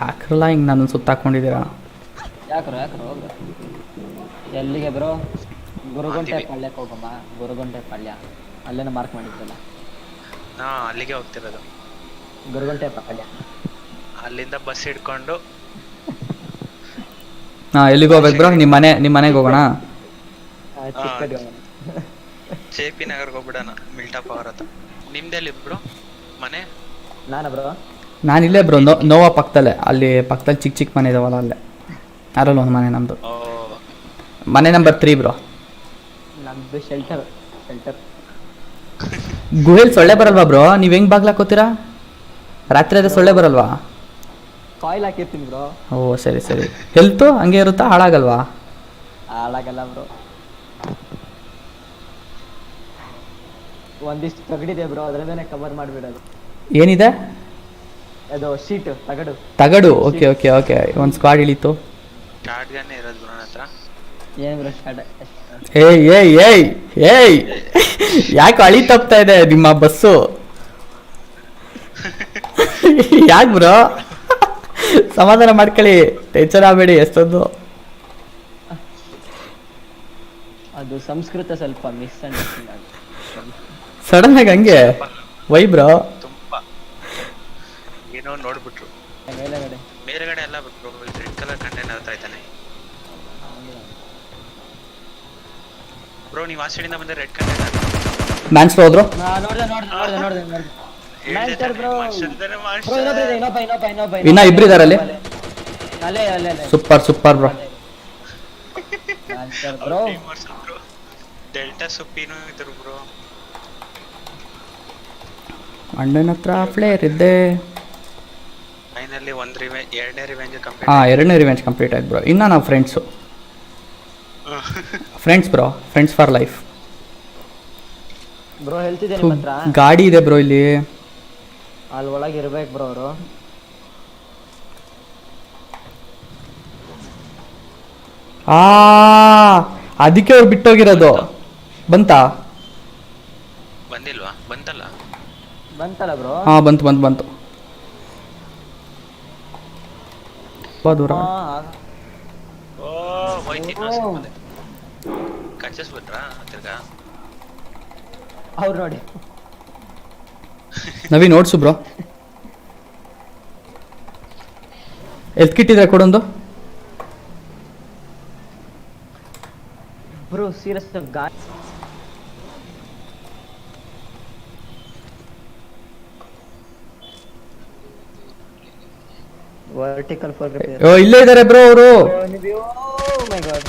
ಯಾಕ್ರಲ್ಲ ಹಿಂಗೆ ನಾನು ಸುತ್ತಾಕೊಂಡಿದ್ದೀರಾ? ಯಾಕ್ರೋ ಹೋಗ. ಎಲ್ಲಿಗೆ ಬ್ರೋ? ಗುರುಗುಂಟೆ ಅಂತೀವಿ. ಪಳ್ಯಕ್ಕೆ ಹೋಗಮ್ಮ. ಗುರುಗುಂಟೆ ಪಳ್ಯ ಅಲ್ಲೇನೋ ಮಾರ್ಕ್ ಮಾಡಿದ್ದಲ್ಲ. ಹಾ ಅಲ್ಲಿಗೆ ಹೋಗ್ತಿರೋದು. ಗುರುಗುಂಟೆ ಪಳ್ಯ. ಅಲ್ಲಿಂದ ಬಸ್ ಹಿಡ್ಕೊಂಡು ಹಾಂ, ಎಲ್ಲಿಗೆ ಹೋಗ್ಬೇಕು ಬ್ರೋ? ನಿಮ್ಮ ಮನೆಗೆ ಹೋಗೋಣ. ಚಿಕ್ಕದು ಜೆ ಪಿ ನಗರ್ಗೆ ಹೋಗ್ಬಿಡೋಣ, ಮಿಲ್ಟಾಪ್ ಅವ್ರ ಹತ್ರ. ನಿಮ್ದೆಲ್ಲಿ ಬ್ರೋ ಮನೆ? ನಾನ ಬ್ರೋ? ನಾನು ಇಲ್ಲೇ ಬ್ರೋ, ನೋವಾ ಪಕ್ಕದಲ್ಲೇ. ಅಲ್ಲಿ ಪಕ್ಕದಲ್ಲಿ ಚಿಕ್ಕ ಚಿಕ್ಕ ಮನೆ ಇದಾವಲ್ಲ, ಅಲ್ಲೇ ಯಾರಲ್ಲ ಒಂದು ಮನೆ ನಮ್ಮದು. ಓ ಮನೆ ನಂಬರ್ 3 ಬ್ರೋ. ನಮ್ದು ಶೆಲ್ಟರ್. ಗುಹೆಲಿ ಸೊಳ್ಳೆ ಬರಲ್ವಾ ಬ್ರೋ? ನೀವು ಹೆಂಗೆ ಬಾಗ್ಲಾಕೋತೀರಾ? ರಾತ್ರಿ ಅದೇ ಸೊಳ್ಳೆ ಬರಲ್ವಾ? ಕಾಯಿಲ್ ಹಾಕಿರ್ತೀನಿ ಬ್ರೋ. ಓ ಸರಿ ಸರಿ. ಹೆಲ್ತು ಹಂಗೆ ಇರುತ್ತಾ, ಹಾಳಾಗಲ್ವಾ? ಹಾಳಾಗಲ್ಲ ಬ್ರೋ. ಒಂದಿಷ್ಟು ತಗಡಿದೆ ಬ್ರೋ, ಅದ್ರಲ್ಲೇನೆ ಕವರ್ ಮಾಡಿಬಿಡೋದು. ಏನಿದೆ? ಅದು ಶೀಟ್ ತಗಡು. Okay okay okay. ಒಂದು ಸ್ಕ್ವಾಡ್ ಇಳೀತು. ಶಾರ್ಟ್ಗನ್ನೇ ಇರೋದು ಬ್ರೋ ನನ್ನ ಹತ್ರ. ಏನ್ ಬ್ರೋ ಸ್ಟಾರ್ಟ್? ಏಯ್ ಏಯ್ ಏಯ್ ಏಯ್ ಯಾಕೆ ಅಳಿ ತಪ್ತಾ ಇದೆ ನಿಮ್ಮ ಬಸ್ಸು? ಯಾಕೆ ಬ್ರೋ? ಸಮಾಧಾನ ಮಾಡ್ಕೊಳ್ಳಿ, ಟೆನ್ಷನ್ ಆಗಬೇಡಿ. ಎಷ್ಟೊಂದು ಅದು ಸಂಸ್ಕೃತ ಸ್ವಲ್ಪ ಮಿಸ್ಅಂಡರ್ಸ್ಟ್ಯಾಂಡ್ ಆಗುತ್ತೆ. ಸಡನ್ ಆಗಿ ಹಂಗೆ ವೈ ಬ್ರೋ? ತುಂಬಾ ಏನೋ ನೋಡ್ಬಿಟ್ರು ಮೇಲೆಗಡೆ ಮೇಲ್ಗಡೆ ಎಲ್ಲ ಬ್ರೋ. ರೆಡ್ ಕಲರ್ ಕಂಟೈನರ್ ಹತ್ರ ಇದ್ದಾನೆ ಬ್ರೋ. ನೀವು ಆ ಸೈಡಿಂದ ಬಂದ್ರೆ ರೆಡ್ ಕಂಟೈನರ್ ಮ್ಯಾನ್ಸ್ ಹೋದ್ರು. ನೋಡ್ದೆ. Master bro. ಇನ್ನೊಬ್ಬ. ಇನ್ನ ಇಬ್ರು ಇದಾರೆ ಅಲ್ಲಿ. ಅಲ್ಲೇ. Super bro. Master bro. Delta ಸುಪ್ಪಿನೂ ಇದ್ರು ಬ್ರೋ. ಅಣ್ಣನ ಹತ್ರ ಫ್ಲೇರ್ ಇದ್ದೆ. ಫೈನಲಿ ಎರಡನೇ ರಿವೆಂಜ್ ಕಂಪ್ಲೀಟ್. ಹಾಂ, 2ನೇ ರಿವೆಂಜ್ ಕಂಪ್ಲೀಟ್ ಆಯ್ತು ಬ್ರೋ. ಇನ್ನು ನಾವು friends. Friends bro, friends for life. Bro ಹೇಳ್ತಿದ್ದೆ ನಿಮ್ಮ ಹತ್ರ. ಗಾಡಿ ಇದೆ ಬ್ರೋ ಇಲ್ಲಿ. ಅಲ್ಲಿ ಒಳಗೆ ಇರ್ಬೇಕು ಬ್ರೋ ಅವರು. ಅದಕ್ಕೆ ಅವ್ರು ಬಿಟ್ಟೋಗಿರೋದು. ಬಂತಾ? ಬಂದಿಲ್ವಾ? ಬಂತಲ್ಲ ಬ್ರೋ. ಹಾಂ, ಬಂತು. ತುಂಬ ದೂರ. ಓ ಹೋಯ್ತಿ. ಕಚ್ಚಿಸ್ಬಿಟ್ರಾ ತಿರ್ಗಾ? ಅವ್ರು ನೋಡಿ. ನವೀನ್ ಓಡ್ಸು ಬ್ರೋ. ಎಲ್ತ್ ಕಿಟ್ಟಿದ್ರೆ ಕೊಡೊಂದು. ಬ್ರೋ ಸೀರಿಯಸ್ ಗಾಡಿ ವರ್ಟಿಕಲ್ ಫಾರ್ ರಿಪೇರ್. ಇಲ್ಲೇ ಇದ್ದಾರೆ ಬ್ರೋ ಅವರು. Oh my god.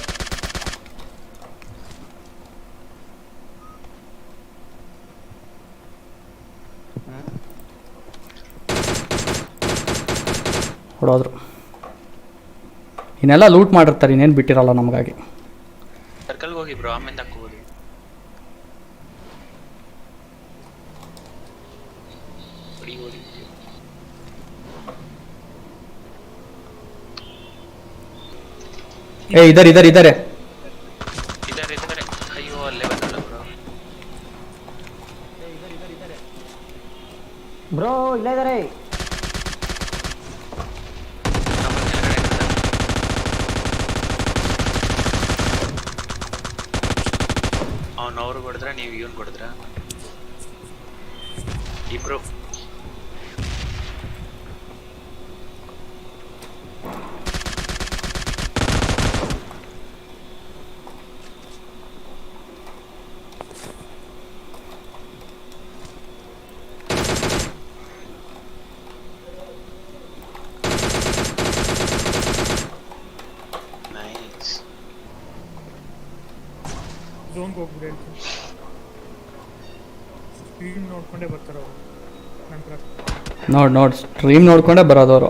ಹೊಡೋದ್ರು. ಇನ್ನೆಲ್ಲ ಲೂಟ್ ಮಾಡಿರ್ತಾರೆ, ಇನ್ನೇನು ಬಿಟ್ಟಿರಲ್ಲ ನಮಗಾಗಿ. ಸರ್ಕಲ್ಗೆ ಹೋಗಿ ಬ್ರೋ, ಆಮೇಲೆ ಹಾಕೋಬೋದು. ಇದ್ದಾರೆ. ಇದಾರೆ. ಅಯ್ಯೋ ಅಲ್ಲೇ ಬಂದಲ್ಲ ಬ್ರೋ. ಬ್ರೋ ಇಲ್ಲೇ ಇದಾರೆ. ಅವ್ರು ಹೊಡೆದ್ರ, ನೀವು ಇವನ್ ಹೊಡೆದ್ರ? ಇಬ್ರು. ನೈಸ್. ಝೋನ್ಗೆ ಹೋಗ್ಬಿಡಿ ಅಂತ ಸ್ಕ್ರೀನ್ ನೋಡ್ಕೊಂಡೇ ಬರ್ತಾರೆ ಅವರು. ನಂತರ ನೋಡಿ ಸ್ಟ್ರೀಮ್ ನೋಡ್ಕೊಂಡೇ ಬರೋದವರು.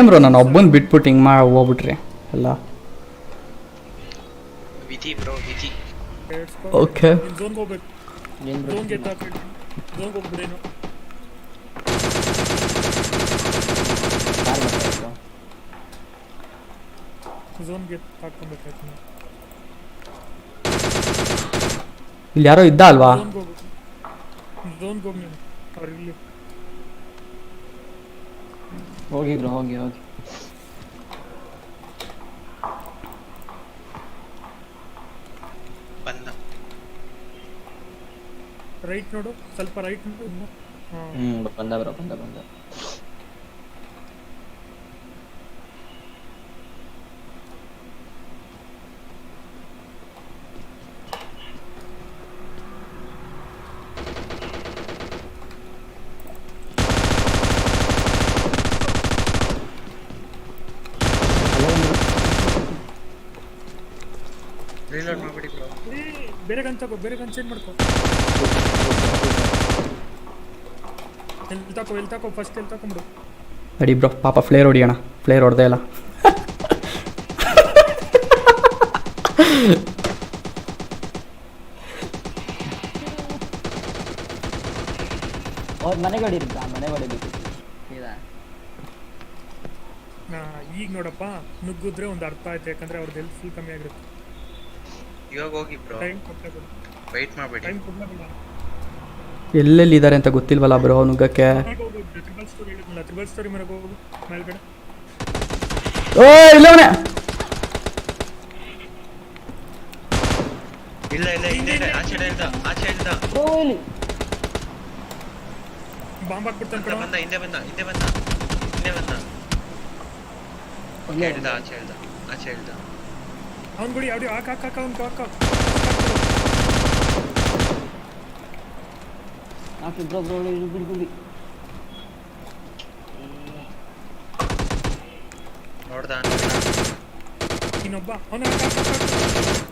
ಬ್ರೋ ನಾನು ಒಬ್ಬನ ಬಿಟ್ಬಿಟ್ಟು ಹಿಂಗೆ ಹೋಗ್ಬಿಟ್ರಿ ಎಲ್ಲ. ವಿಧಿ ಬ್ರೋ, ವಿಧಿ. ಓಕೆ. ಝೋನ್ಗೆ ಹೋಗ್ಬೇಕು. ಝೋನ್ಗೆ ಎತ್ತಾಕ್ಬಿಡಿ. ಝೋನ್ಗೆ ಹೋಗ್ಬಿಡೇನು. ಝೋನ್ಗೆ ಹಾಕ್ಕೊಬೇಕಾಯ್ತು ನೀವು. ಇಲ್ಲಿ ಯಾರೋ ಇದ್ದ ಅಲ್ವಾ? ಝೋನ್ಗೆ ಹೋಗಿ ನೀವು. ಅವ್ರು ಇಲ್ಲಿ ಹೋಗಿ ಬ್ರೋ ಹೋಗಿ ಹೋಗಿ. ಬಂದ. ರೈಟ್ ನೋಡು, ಸ್ವಲ್ಪ ರೈಟ್ ನೋಡು ಇನ್ನು. ಬಂದ ಬ್ರೋ ಬಂದ. ರೀಲೋಡ್ ಮಾಡ್ಬಿಡಿ ಬ್ರೋ. ಏ, ಬೇರೆ ಗನ್ ತಗೋ, ಬೇರೆ ಗನ್ ಚೇಂಜ್ ಮಾಡ್ಕೋ. ಎಲ್ಲಿ ತಗೋ ಫಸ್ಟ್ ಎಲ್ಲಿ ತಗೊಂಬಿಡು. ರೆಡಿ ಬ್ರೋ, ಪಾಪ ಫ್ಲೇರ್ ಹೊಡಿಯೋಣ. ಫ್ಲೇರ್ ಹೊಡೆದೇ ಇಲ್ಲ. ಅವ್ರು ಮನೆಗೆ ಹೊಡಿರಿದ್ದ, ಮನೆಗೆ ಹೊಡಿಬೇಕು. ಈಗ ನೋಡಪ್ಪ, ನುಗ್ಗಿದ್ರೆ ಒಂದು ಅರ್ಥ ಆಯ್ತು, ಯಾಕಂದ್ರೆ ಅವ್ರದ್ದು ಹೆಲ್ತ್ ಫುಲ್ ಕಮ್ಮಿ ಆಗಿರುತ್ತೆ. ಇವಾಗ ಹೋಗಿ ಬ್ರೋ, ಟೈಮ್ ಕೊಡ್ಲೇಬೇಡ, ವೆಯ್ಟ್ ಮಾಡಬೇಡಿ. ಟೈಮ್ ಕೊಡ್ಲೇಬೇಡ. ಎಲ್ಲೆಲ್ಲಿ ಇದ್ದಾರೆ ಅಂತ ಗೊತ್ತಿಲ್ವಲ್ಲ ಬ್ರೋ ನುಗ್ಗಕ್ಕೆ. ತ್ರಿಬಲ್ ಸ್ಟೋರಿ ಹೇಳಿದ್ನಲ್ಲ, ತ್ರಿಬಲ್ ಸ್ಟೋರಿ ಮನೆಗೆ ಹೋಗು ಮೇಲ್ಗಡೆ. ಓ ಇಲ್ಲವನೇ. ಇಲ್ಲ ಹಿಂದೆ ಆಚೆ ಹೇಳ್ದ. ಓ ಇಲ್ಲಿ ಬಾಂಬ್ ಹಾಕ್ಬಿಡ್ತಾನೆ ಕಣ. ಹಿಂದೆ ಬಂದ. ಆಚೆ ಹೇಳ್ದ. ಅವ್ನು ಬಿಡಿ, ಅವ್ಡಿ ಹಾಕ ಅವ್ನು ಹಾಕ. ಹಾಕಿ ಬ್ರೋ ಬಿಡಿ. ನೋಡ್ದ ಇನ್ನೊಬ್ಬ ಅವನು ಹಾಕ.